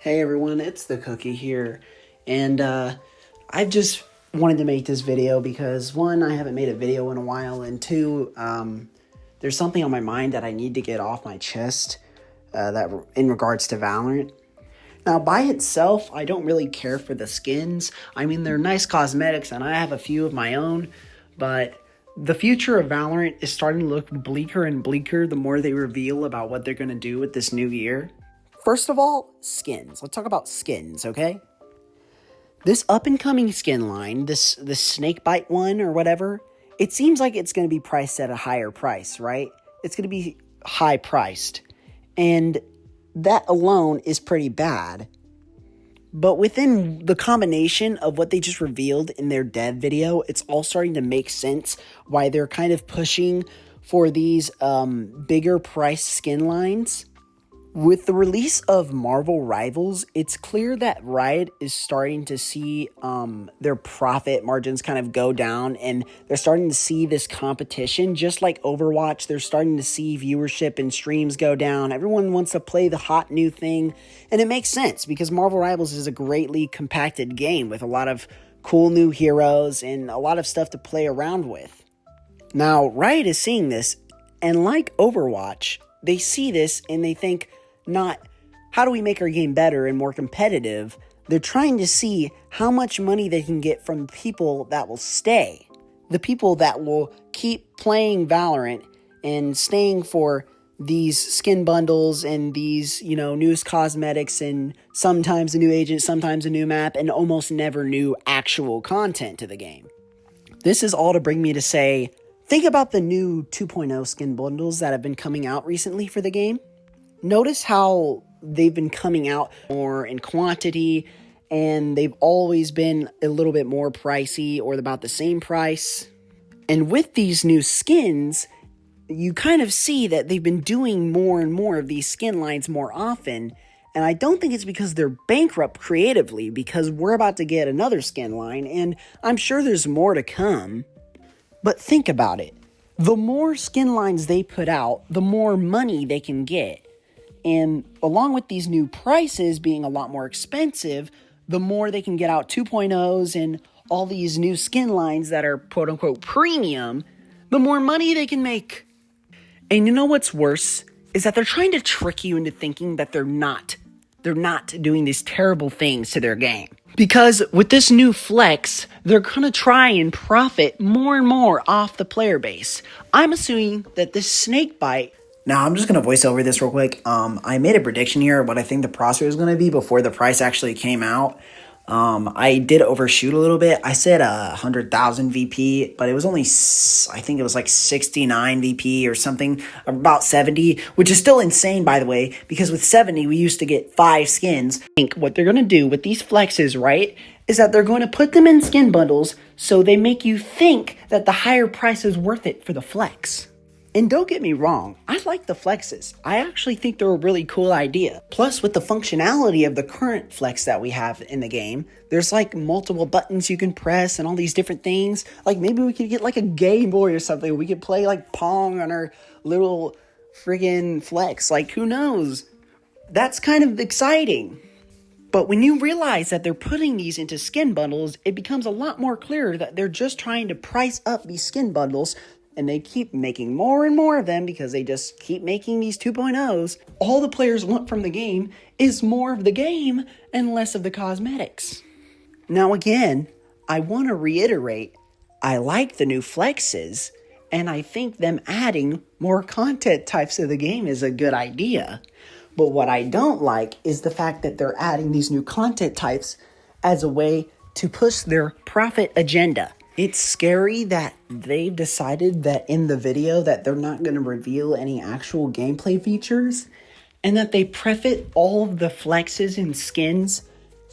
Hey everyone, it's the Cookie here, and I've just wanted to make this video because one, I haven't made a video in a while, and two, there's something on my mind that I need to get off my chest that in regards to Valorant. Now, by itself, I don't really care for the skins. I mean, they're nice cosmetics, and I have a few of my own, but the future of Valorant is starting to look bleaker and bleaker the more they reveal about what they're going to do with this new year. First of all, skins. Let's talk about skins, okay? This up-and-coming skin line, this snakebite one or whatever, it seems like it's going to be priced at a higher price, right? It's going to be high-priced. And that alone is pretty bad. But within the combination of what they just revealed in their dev video, it's all starting to make sense why they're kind of pushing for these bigger price skin lines. With the release of Marvel Rivals, it's clear that Riot is starting to see their profit margins kind of go down, and they're starting to see this competition. Just like Overwatch, they're starting to see viewership and streams go down. Everyone wants to play the hot new thing, and it makes sense because Marvel Rivals is a greatly compacted game with a lot of cool new heroes and a lot of stuff to play around with. Now, Riot is seeing this, and like Overwatch, they see this and they think, not how do we make our game better and more competitive. They're trying to see how much money they can get from people that will stay. The people that will keep playing Valorant and staying for these skin bundles and these, newest cosmetics and sometimes a new agent, sometimes a new map, and almost never new actual content to the game. This is all to bring me to say, think about the new 2.0 skin bundles that have been coming out recently for the game. Notice how they've been coming out more in quantity, and they've always been a little bit more pricey or about the same price. And with these new skins, you kind of see that they've been doing more and more of these skin lines more often. And I don't think it's because they're bankrupt creatively, because we're about to get another skin line, and I'm sure there's more to come. But think about it. The more skin lines they put out, the more money they can get. And along with these new prices being a lot more expensive, the more they can get out 2.0s and all these new skin lines that are quote-unquote premium, the more money they can make. And you know what's worse? Is that they're trying to trick you into thinking that they're not doing these terrible things to their game. Because with this new flex, they're going to try and profit more and more off the player base. I'm assuming that this snakebite. Now, I'm just going to voice over this real quick. I made a prediction here of what I think the price is going to be before the price actually came out. I did overshoot a little bit. I said 100,000 VP, but it was only, I think it was like 69 VP or something, about 70, which is still insane, by the way, because with 70, we used to get 5 skins. I think what they're going to do with these flexes, right, is that they're going to put them in skin bundles so they make you think that the higher price is worth it for the flex. And don't get me wrong, I like the flexes. I actually think they're a really cool idea. Plus, with the functionality of the current flex that we have in the game, there's like multiple buttons you can press and all these different things. Like maybe we could get like a Game Boy or something. We could play like Pong on our little friggin' flex. Like who knows? That's kind of exciting. But when you realize that they're putting these into skin bundles, it becomes a lot more clear that they're just trying to price up these skin bundles. And they keep making more and more of them because they just keep making these 2.0s. All the players want from the game is more of the game and less of the cosmetics. Now again, I want to reiterate, I like the new flexes, and I think them adding more content types to the game is a good idea. But what I don't like is the fact that they're adding these new content types as a way to push their profit agenda. It's scary that they've decided that in the video that they're not going to reveal any actual gameplay features, and that they prefit all of the flexes and skins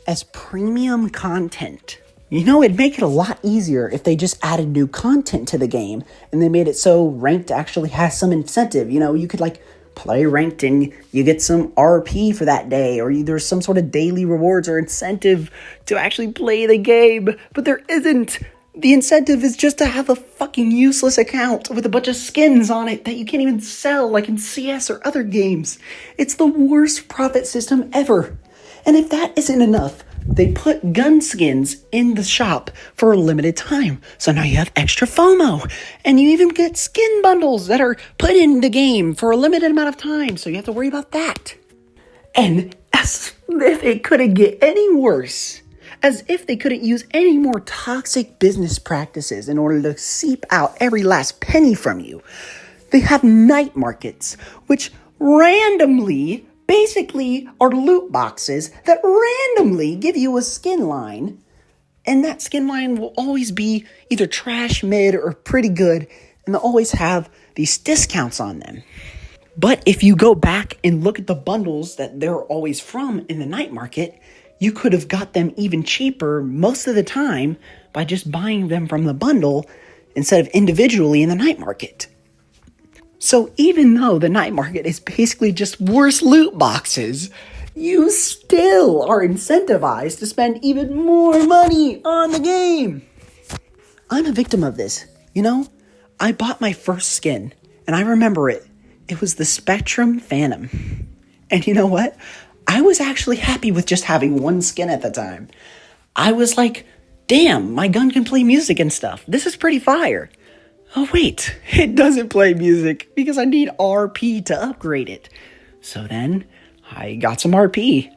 as premium content. It'd make it a lot easier if they just added new content to the game and they made it so ranked actually has some incentive. You could like play ranked and you get some RP for that day, or there's some sort of daily rewards or incentive to actually play the game, but there isn't. The incentive is just to have a fucking useless account with a bunch of skins on it that you can't even sell like in CS or other games. It's the worst profit system ever. And if that isn't enough, they put gun skins in the shop for a limited time. So now you have extra FOMO. And you even get skin bundles that are put in the game for a limited amount of time. So you have to worry about that. And as if it couldn't get any worse, as if they couldn't use any more toxic business practices in order to seep out every last penny from you, they have night markets, which randomly, basically, are loot boxes that randomly give you a skin line. And that skin line will always be either trash, mid, or pretty good. And they'll always have these discounts on them. But if you go back and look at the bundles that they're always from in the night market, you could have got them even cheaper most of the time by just buying them from the bundle instead of individually in the night market. So even though the night market is basically just worse loot boxes, you still are incentivized to spend even more money on the game. I'm a victim of this. I bought my first skin, and I remember it. It was the Spectrum Phantom. And you know what? I was actually happy with just having one skin at the time. I was like, damn, my gun can play music and stuff. This is pretty fire. Oh wait, it doesn't play music because I need RP to upgrade it. So then I got some RP.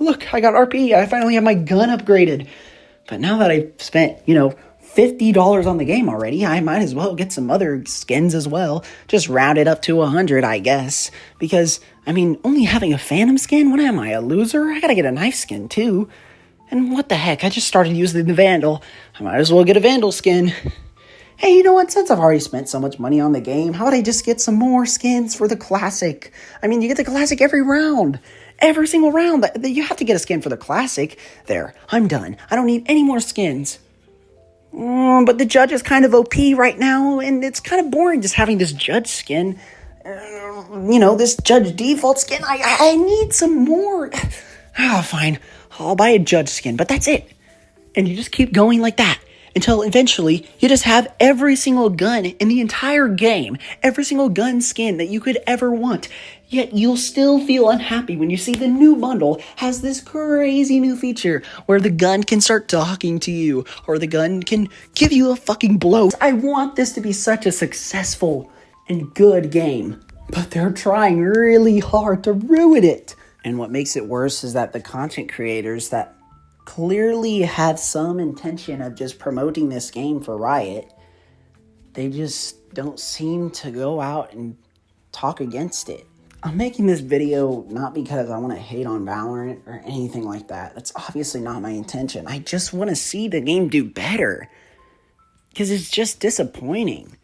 Look, I got RP. I finally have my gun upgraded. But now that I've spent, $50 on the game already, I might as well get some other skins as well. Just round it up to 100, I guess. Because, only having a Phantom skin? What am I, a loser? I gotta get a knife skin too. And what the heck, I just started using the Vandal. I might as well get a Vandal skin. Hey, you know what? Since I've already spent so much money on the game, how about I just get some more skins for the Classic? You get the Classic every round. Every single round. You have to get a skin for the Classic. There, I'm done. I don't need any more skins. But the Judge is kind of OP right now, and it's kind of boring just having this Judge skin. This Judge default skin. I need some more. Fine. I'll buy a Judge skin, but that's it. And you just keep going like that until eventually you just have every single gun in the entire game, every single gun skin that you could ever want. Yet you'll still feel unhappy when you see the new bundle has this crazy new feature where the gun can start talking to you or the gun can give you a fucking blow. I want this to be such a successful and good game, but they're trying really hard to ruin it. And what makes it worse is that the content creators that clearly have some intention of just promoting this game for Riot, they just don't seem to go out and talk against it. I'm making this video not because I want to hate on Valorant or anything like that. That's obviously not my intention. I just want to see the game do better. Because it's just disappointing.